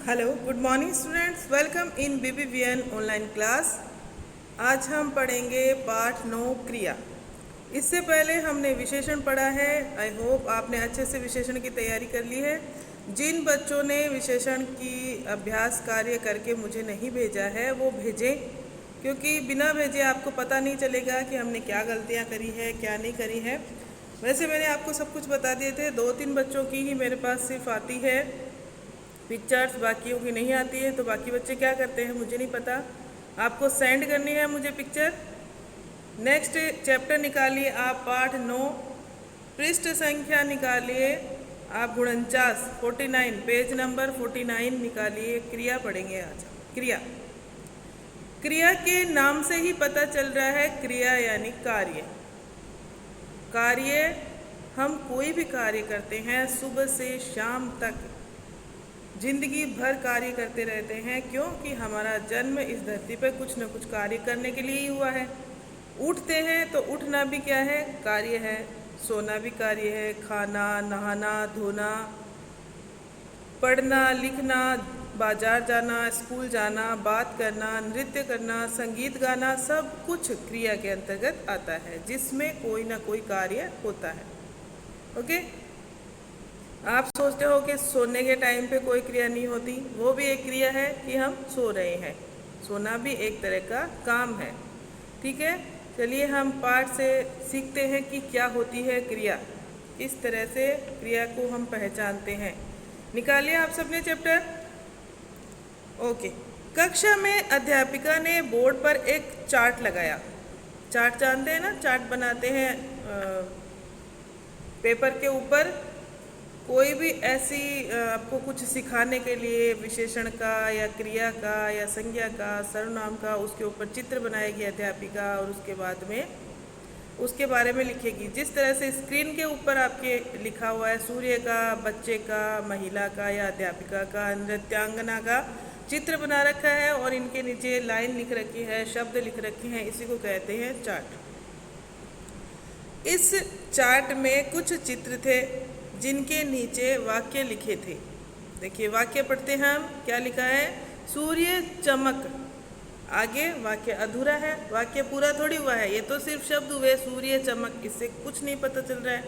Hello, good morning students. Welcome in BBVN online class. आज हम पढ़ेंगे पाठ 9 क्रिया। इससे पहले हमने विशेषण पढ़ा है। आई होप आपने अच्छे से विशेषण की तैयारी कर ली है। जिन बच्चों ने विशेषण की अभ्यास कार्य करके मुझे नहीं भेजा है वो भेजें, क्योंकि बिना भेजे आपको पता नहीं चलेगा कि हमने क्या गलतियाँ करी है, क्या नहीं करी है। वैसे मैंने आपको सब कुछ बता दिए थे। 2-3 बच्चों की ही मेरे पास सिर्फ आती है पिक्चर्स, बाकियों की नहीं आती है। तो बाकी बच्चे क्या करते हैं मुझे नहीं पता। आपको सेंड करनी है मुझे पिक्चर। नेक्स्ट चैप्टर निकालिए आप पाठ 9, पृष्ठ संख्या निकालिए आप 49 पेज नंबर 49 निकालिए। क्रिया पढ़ेंगे आज। क्रिया क्रिया के नाम से ही पता चल रहा है, क्रिया यानी कार्य। कार्य हम कोई भी कार्य करते हैं, सुबह से शाम तक जिंदगी भर कार्य करते रहते हैं, क्योंकि हमारा जन्म इस धरती पर कुछ न कुछ कार्य करने के लिए ही हुआ है। उठते हैं तो उठना भी क्या है, कार्य है। सोना भी कार्य है। खाना, नहाना, धोना, पढ़ना, लिखना, बाजार जाना, स्कूल जाना, बात करना, नृत्य करना, संगीत गाना, सब कुछ क्रिया के अंतर्गत आता है, जिसमें कोई ना कोई कार्य होता है। ओके। आप सोचते हो कि सोने के टाइम पे कोई क्रिया नहीं होती, वो भी एक क्रिया है कि हम सो रहे हैं। सोना भी एक तरह का काम है। ठीक है, चलिए हम पाठ से सीखते हैं कि क्या होती है क्रिया, इस तरह से क्रिया को हम पहचानते हैं। निकालिए आप सबने चैप्टर। ओके। कक्षा में अध्यापिका ने बोर्ड पर एक चार्ट लगाया। चार्ट जानते हैं ना, चार्ट बनाते हैं पेपर के ऊपर। कोई भी ऐसी आपको कुछ सिखाने के लिए विशेषण का या क्रिया का या संज्ञा का, सर्वनाम का, उसके ऊपर चित्र बनाएगी अध्यापिका और उसके बाद में उसके बारे में लिखेगी। जिस तरह से स्क्रीन के ऊपर आपके लिखा हुआ है, सूर्य का, बच्चे का, महिला का या अध्यापिका का, नृत्यांगना का चित्र बना रखा है और इनके नीचे लाइन लिख रखी है, शब्द लिख रखे हैं, इसी को कहते हैं चार्ट। इस चार्ट में कुछ चित्र थे जिनके नीचे वाक्य लिखे थे। देखिए वाक्य पढ़ते हैं हम। क्या लिखा है? सूर्य चमक। आगे वाक्य अधूरा है, वाक्य पूरा थोड़ी हुआ है, ये तो सिर्फ शब्द हुए सूर्य चमक, इससे कुछ नहीं पता चल रहा है।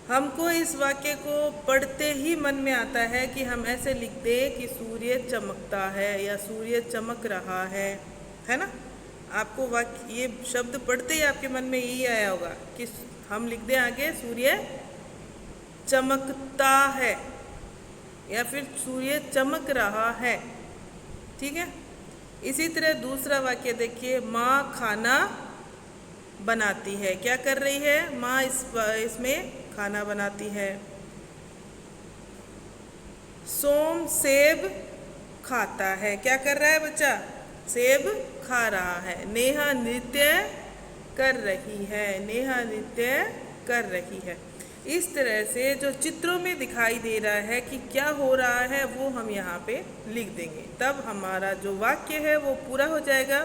हमको इस वाक्य को पढ़ते ही मन में आता है कि हम ऐसे लिख दें कि सूर्य चमकता है या सूर्य चमक रहा है ना। आपको वाक्य, ये शब्द पढ़ते ही आपके मन में यही आया होगा कि हम लिख दें आगे सूर्य चमकता है या फिर सूर्य चमक रहा है। ठीक है। इसी तरह दूसरा वाक्य देखिए, माँ खाना बनाती है। क्या कर रही है? माँ इसमें खाना बनाती है। सोम सेब खाता है। क्या कर रहा है बच्चा? सेब खा रहा है। नेहा नृत्य कर रही है। नेहा नृत्य कर रही है। इस तरह से जो चित्रों में दिखाई दे रहा है कि क्या हो रहा है, वो हम यहाँ पे लिख देंगे, तब हमारा जो वाक्य है वो पूरा हो जाएगा।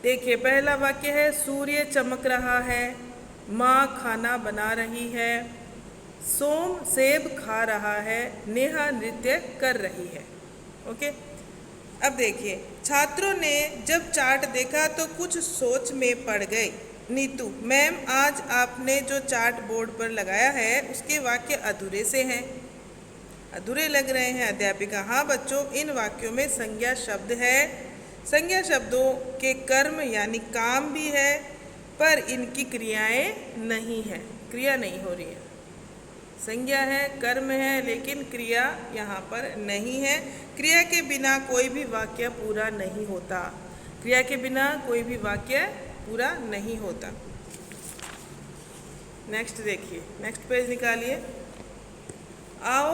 देखिए पहला वाक्य है, सूर्य चमक रहा है, माँ खाना बना रही है, सोम सेब खा रहा है, नेहा नृत्य कर रही है। ओके। अब देखिए, छात्रों ने जब चार्ट देखा तो कुछ सोच में पड़ गए। नीतू, मैम आज आपने जो चार्ट बोर्ड पर लगाया है उसके वाक्य अधूरे से हैं, अधूरे लग रहे हैं। अध्यापिका, हाँ बच्चों, इन वाक्यों में संज्ञा शब्द है। संज्ञा शब्दों के कर्म यानी काम भी है, पर इनकी क्रियाएं नहीं है, क्रिया नहीं हो रही है। संज्ञा है, कर्म है, लेकिन क्रिया यहाँ पर नहीं है। क्रिया के बिना कोई भी वाक्य पूरा नहीं होता। क्रिया के बिना कोई भी वाक्य पूरा नहीं होता। नेक्स्ट देखिए, नेक्स्ट पेज निकालिए। आओ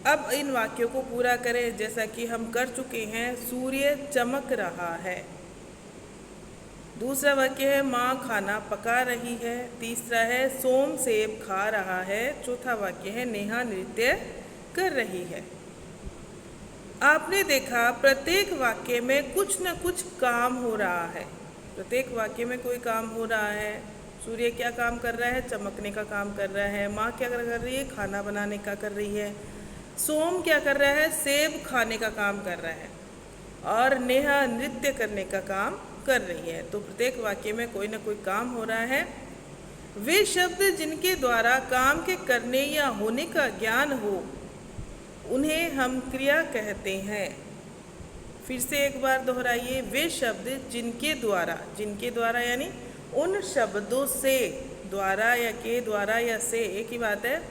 अब इन वाक्यों को पूरा करें, जैसा कि हम कर चुके हैं। सूर्य चमक रहा है। दूसरा वाक्य है, माँ खाना पका रही है। तीसरा है, सोम सेब खा रहा है। चौथा वाक्य है, नेहा नृत्य कर रही है। आपने देखा प्रत्येक वाक्य में कुछ न कुछ काम हो रहा है। प्रत्येक वाक्य में कोई काम हो रहा है। सूर्य क्या काम कर रहा है? चमकने का काम कर रहा है। माँ क्या कर रही है? खाना बनाने का कर रही है। सोम क्या कर रहा है? सेब खाने का काम कर रहा है। और नेहा नृत्य करने का काम कर रही है। तो प्रत्येक वाक्य में कोई ना कोई काम हो रहा है। वे शब्द जिनके द्वारा काम के करने या होने का ज्ञान हो, उन्हें हम क्रिया कहते हैं। फिर से एक बार दोहराइए। वे शब्द जिनके द्वारा यानी उन शब्दों से, द्वारा या के द्वारा या से एक ही बात है,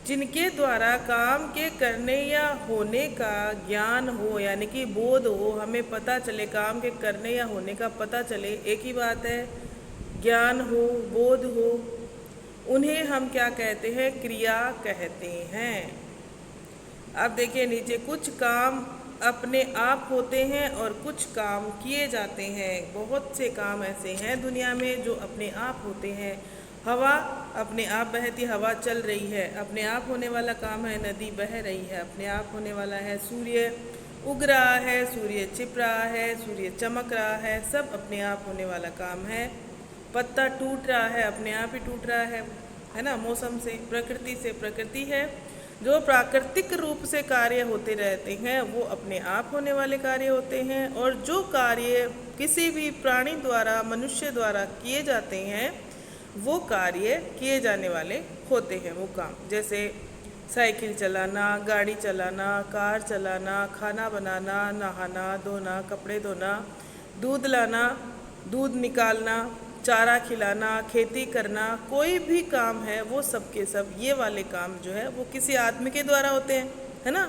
जिनके द्वारा काम के करने या होने का ज्ञान हो यानी कि बोध हो, हमें पता चले, काम के करने या होने का पता चले, एक ही बात है, ज्ञान हो, बोध हो, उन्हें हम क्या कहते हैं? क्रिया कहते हैं। अब देखिए नीचे, कुछ काम अपने आप होते हैं और कुछ काम किए जाते हैं। बहुत से काम ऐसे हैं दुनिया में जो अपने आप होते हैं। हवा अपने आप बहती, हवा चल रही है, अपने आप होने वाला काम है। नदी बह रही है, अपने आप होने वाला है। सूर्य उग रहा है, सूर्य छिप रहा है, सूर्य चमक रहा है, सब अपने आप होने वाला काम है। पत्ता टूट रहा है, अपने आप ही टूट रहा है ना, मौसम से, प्रकृति से। प्रकृति है, जो प्राकृतिक रूप से कार्य होते रहते हैं वो अपने आप होने वाले कार्य होते हैं। और जो कार्य किसी भी प्राणी द्वारा, मनुष्य द्वारा किए जाते हैं, वो कार्य किए जाने वाले होते हैं, वो काम। जैसे साइकिल चलाना, गाड़ी चलाना, कार चलाना, खाना बनाना, नहाना धोना, कपड़े धोना, दूध लाना, दूध निकालना, चारा खिलाना, खेती करना, कोई भी काम है वो सब के सब, ये वाले काम जो है वो किसी आदमी के द्वारा होते हैं, है ना।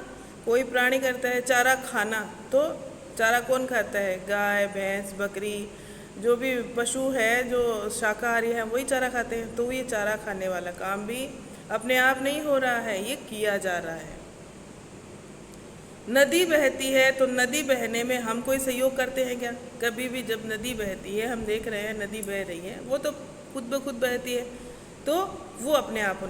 कोई प्राणी करता है। चारा खाना, तो चारा कौन खाता है? गाय, भैंस, बकरी, जो भी पशु है, जो शाकाहारी हैं, वही चारा खाते हैं। तो ये चारा खाने वाला काम भी अपने आप नहीं हो रहा है, ये किया जा रहा है। नदी बहती है, तो नदी बहने में हम कोई सहयोग करते हैं क्या? कभी भी जब नदी बहती है, हम देख रहे हैं नदी बह रही है, वो तो खुद ब खुद बहती है, तो वो अपने आप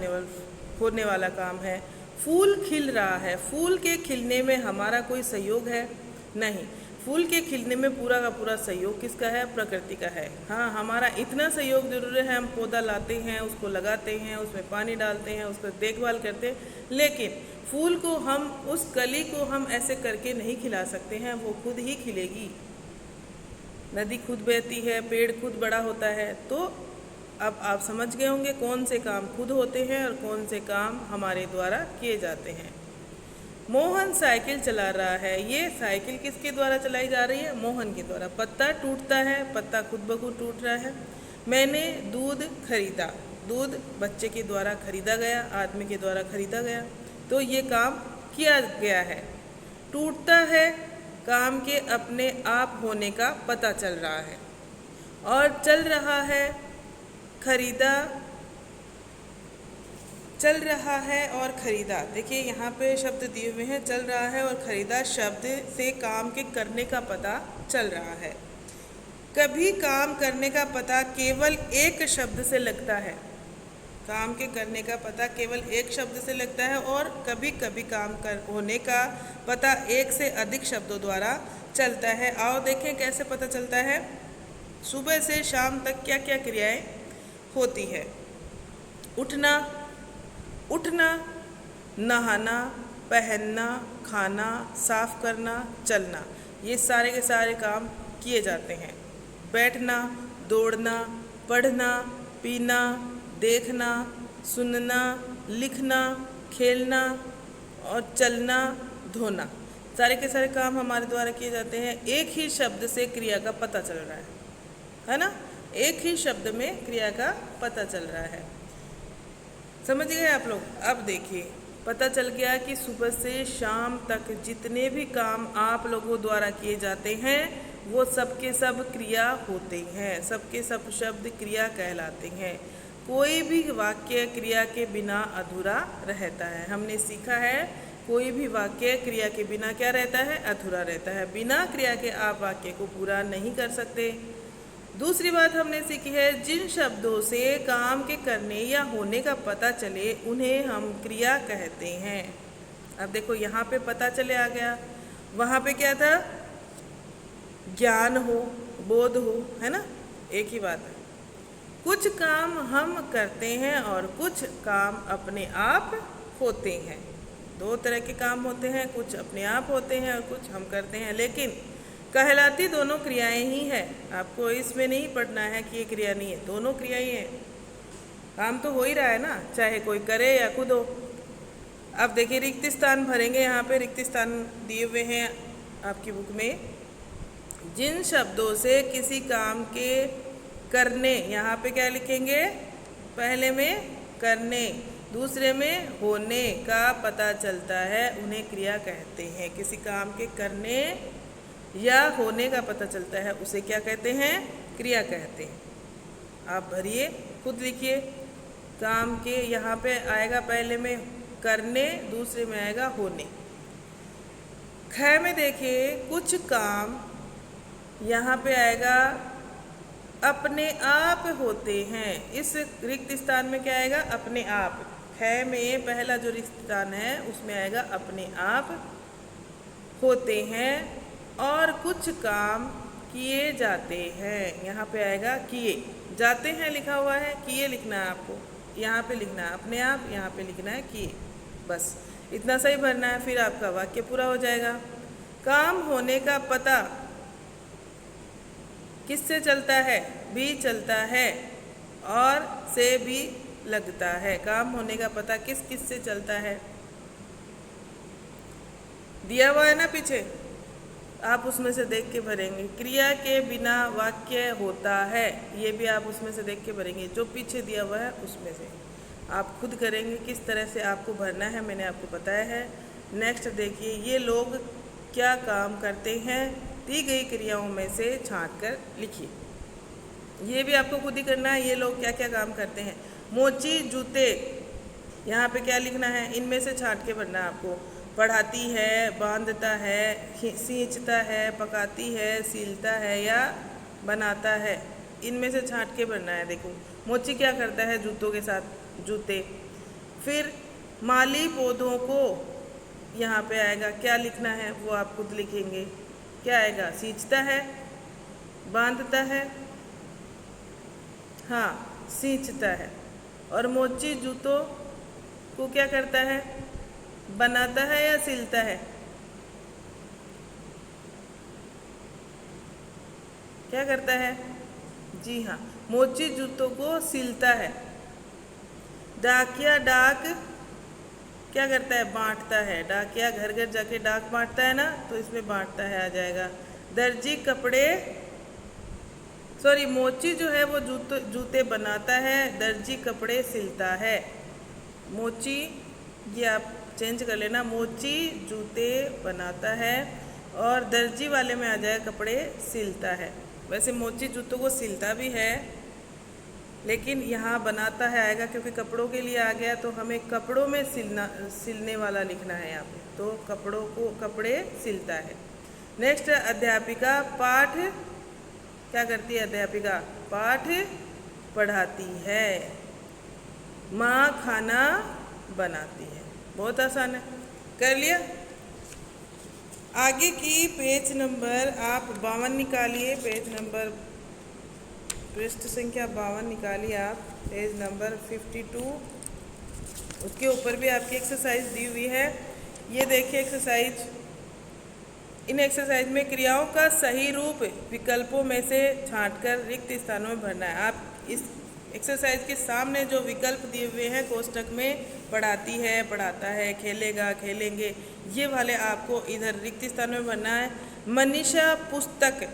होने वाला काम है। फूल खिल रहा है, फूल के खिलने में हमारा कोई सहयोग है? नहीं। फूल के खिलने में पूरा का पूरा सहयोग किसका है? प्रकृति का है। हाँ, हमारा इतना सहयोग जरूर है, हम पौधा लाते हैं, उसको लगाते हैं, उसमें पानी डालते हैं, उसका देखभाल करते हैं, लेकिन फूल को हम, उस कली को हम ऐसे करके नहीं खिला सकते हैं, वो खुद ही खिलेगी। नदी खुद बहती है, पेड़ खुद बड़ा होता है। तो अब आप समझ गए होंगे कौन से काम खुद होते हैं और कौन से काम हमारे द्वारा किए जाते हैं। मोहन साइकिल चला रहा है। ये साइकिल किसके द्वारा चलाई जा रही है? मोहन के द्वारा। पत्ता टूटता है, पत्ता खुद ब खुद टूट रहा है। मैंने दूध खरीदा, दूध बच्चे के द्वारा खरीदा गया, आदमी के द्वारा खरीदा गया, तो ये काम किया गया है। टूटता है, काम के अपने आप होने का पता चल रहा है। और चल रहा है, खरीदा, चल रहा है और खरीदा। देखिए यहाँ पे शब्द दिए हुए हैं, चल रहा है और खरीदा शब्द से काम के करने का पता चल रहा है। कभी काम करने का पता केवल एक शब्द से लगता है, काम के करने का पता केवल एक शब्द से लगता है, और कभी कभी काम होने का पता एक से अधिक शब्दों द्वारा चलता है। आओ देखें कैसे पता चलता है। सुबह से शाम तक क्या क्या क्रियाएं होती है? उठना, उठना, नहाना, पहनना, खाना, साफ करना, चलना, ये सारे के सारे काम किए जाते हैं। बैठना, दौड़ना, पढ़ना, पीना, देखना, सुनना, लिखना, खेलना और चलना, धोना, सारे के सारे काम हमारे द्वारा किए जाते हैं। एक ही शब्द से क्रिया का पता चल रहा है ना। एक ही शब्द में क्रिया का पता चल रहा है। समझ गए आप लोग? अब देखिए, पता चल गया कि सुबह से शाम तक जितने भी काम आप लोगों द्वारा किए जाते हैं वो सबके सब क्रिया होते हैं, सबके सब शब्द क्रिया कहलाते हैं। कोई भी वाक्य क्रिया के बिना अधूरा रहता है। हमने सीखा है कोई भी वाक्य क्रिया के बिना क्या रहता है? अधूरा रहता है। बिना क्रिया के आप वाक्य को पूरा नहीं कर सकते। दूसरी बात हमने सीखी है, जिन शब्दों से काम के करने या होने का पता चले उन्हें हम क्रिया कहते हैं। अब देखो यहाँ पे पता चले आ गया, वहाँ पे क्या था? ज्ञान हो, बोध हो, है ना, एक ही बात है। कुछ काम हम करते हैं और कुछ काम अपने आप होते हैं। दो तरह के काम होते हैं, कुछ अपने आप होते हैं और कुछ हम करते हैं, लेकिन कहलाती दोनों क्रियाएं ही है। आपको इसमें नहीं पढ़ना है कि ये क्रिया नहीं है, दोनों क्रियाएं हैं। काम तो हो ही रहा है ना, चाहे कोई करे या खुद हो। अब देखिए रिक्त स्थान भरेंगे। यहाँ पे रिक्त स्थान दिए हुए हैं आपकी बुक में। जिन शब्दों से किसी काम के करने, यहाँ पे क्या लिखेंगे, पहले में करने, दूसरे में होने का पता चलता है, उन्हें क्रिया कहते हैं। किसी काम के करने या होने का पता चलता है, उसे क्या कहते हैं, क्रिया कहते हैं। आप भरिए, खुद लिखिए। काम के यहाँ पे आएगा पहले में करने, दूसरे में आएगा होने। ख में देखिए कुछ काम, यहाँ पे आएगा अपने आप होते हैं। इस रिक्त स्थान में क्या आएगा, अपने आप। ख में पहला जो रिक्त स्थान है उसमें आएगा अपने आप होते हैं और कुछ काम किए जाते हैं। यहाँ पे आएगा किए जाते हैं लिखा हुआ है, किए लिखना है आपको। यहाँ पे लिखना है अपने आप, यहाँ पे लिखना है किए। बस इतना सही भरना है, फिर आपका वाक्य पूरा हो जाएगा। काम होने का पता किससे चलता है, भी चलता है और से भी लगता है। काम होने का पता किस किस से चलता है, दिया हुआ है ना पीछे, आप उसमें से देख के भरेंगे। क्रिया के बिना वाक्य होता है, ये भी आप उसमें से देख के भरेंगे। जो पीछे दिया हुआ है उसमें से आप खुद करेंगे। किस तरह से आपको भरना है मैंने आपको बताया है। नेक्स्ट देखिए, ये लोग क्या काम करते हैं, दी गई क्रियाओं में से छांट कर लिखिए। ये भी आपको खुद ही करना है। ये लोग क्या क्या काम करते हैं, मोची जूते, यहाँ पे क्या लिखना है, इनमें से छांट के भरना है आपको। पढ़ाती है, बांधता है, सींचता है, पकाती है, सीलता है या बनाता है, इनमें से छांट के भरना है। देखो मोची क्या करता है, जूतों के साथ जूते। फिर माली पौधों को, यहाँ पे आएगा क्या लिखना है वो आप खुद लिखेंगे। क्या आएगा, सींचता है, बांधता है, हाँ सींचता है। और मोची जूतों को क्या करता है, बनाता है या सिलता है, क्या करता है, जी हाँ मोची जूतों को सिलता है। डाकिया डाक क्या करता है, बांटता है। डाकिया घर घर जाके डाक बांटता है ना, तो इसमें बांटता है आ जाएगा। दर्जी कपड़े, सॉरी मोची जो है वो जूते बनाता है, दर्जी कपड़े सिलता है। मोची ये आप चेंज कर लेना, मोची जूते बनाता है और दर्जी वाले में आ जाएगा कपड़े सिलता है। वैसे मोची जूतों को सिलता भी है, लेकिन यहाँ बनाता है आएगा क्योंकि कपड़ों के लिए आ गया, तो हमें कपड़ों में सिलने वाला लिखना है यहाँ पे, तो कपड़ों को कपड़े सिलता है। नेक्स्ट अध्यापिका पाठ क्या करती है, अध्यापिका पाठ पढ़ाती है। माँ खाना बनाती है। बहुत आसान है, कर लिया। आगे की पेज नंबर आप 52 निकालिए। पेज नंबर पृष्ठ संख्या 52 निकालिए आप, पेज नंबर 52। उसके ऊपर भी आपकी एक्सरसाइज दी हुई है। ये देखिए एक्सरसाइज। इन एक्सरसाइज में क्रियाओं का सही रूप विकल्पों में से छांटकर रिक्त स्थानों में भरना है। आप इस एक्सरसाइज के सामने जो विकल्प दिए हुए हैं कोष्टक में, पढ़ाती है, पढ़ाता है, खेलेगा, खेलेंगे, ये वाले आपको इधर रिक्त स्थानों में भरना है। मनीषा पुस्तक,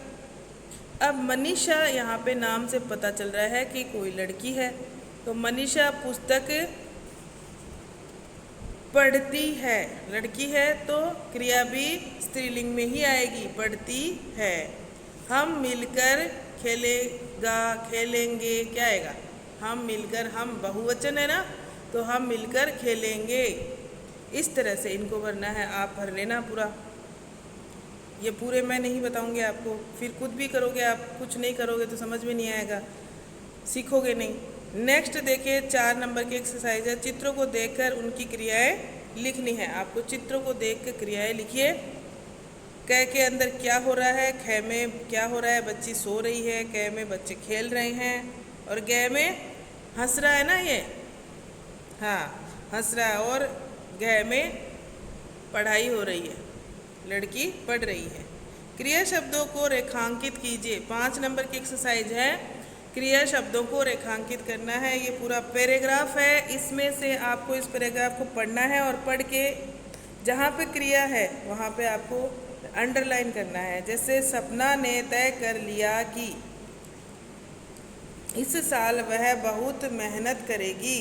अब मनीषा यहाँ पे नाम से पता चल रहा है कि कोई लड़की है, तो मनीषा पुस्तक पढ़ती है, लड़की है तो क्रिया भी स्त्रीलिंग में ही आएगी, पढ़ती है। हम मिलकर खेलेगा, खेलेंगे, क्या आएगा, हम मिलकर, हम बहुवचन है ना, तो हम मिलकर खेलेंगे। इस तरह से इनको भरना है, आप भर लेना पूरा। ये पूरे मैं नहीं बताऊंगी आपको, फिर खुद भी करोगे आप, कुछ नहीं करोगे तो समझ में नहीं आएगा, सीखोगे नहीं। नेक्स्ट देखिए 4 नंबर की एक्सरसाइज है। चित्रों को देखकर उनकी क्रियाएं लिखनी है। आपको चित्रों को देख कर क्रियाएं लिखिए। क के अंदर क्या हो रहा है, ख में क्या हो रहा है, बच्ची सो रही है, क में बच्चे खेल रहे हैं, और ग में हंस रहा है ना, ये हाँ हंस रहा है, और घ में पढ़ाई हो रही है, लड़की पढ़ रही है। क्रिया शब्दों को रेखांकित कीजिए। 5 नंबर की एक्सरसाइज है, क्रिया शब्दों को रेखांकित करना है। ये पूरा पैराग्राफ है, इसमें से आपको इस पैराग्राफ को पढ़ना है और पढ़ के जहाँ पे क्रिया है वहाँ पे आपको अंडरलाइन करना है। जैसे सपना ने तय कर लिया कि इस साल वह बहुत मेहनत करेगी।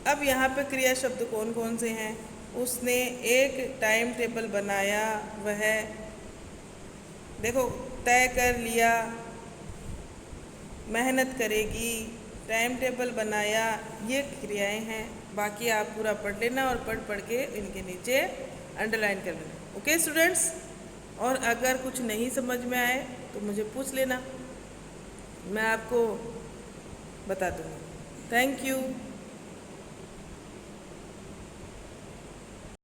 अब यहाँ पे क्रिया शब्द कौन कौन से हैं? उसने एक टाइम टेबल बनाया, वह देखो तय कर लिया, मेहनत करेगी, टाइम टेबल बनाया, ये क्रियाएं हैं। बाकी आप पूरा पढ़ लेना और पढ़ पढ़ के इनके नीचे अंडरलाइन कर लेना। ओके स्टूडेंट्स, और अगर कुछ नहीं समझ में आए तो मुझे पूछ लेना, मैं आपको बता दूँगी। Thank you.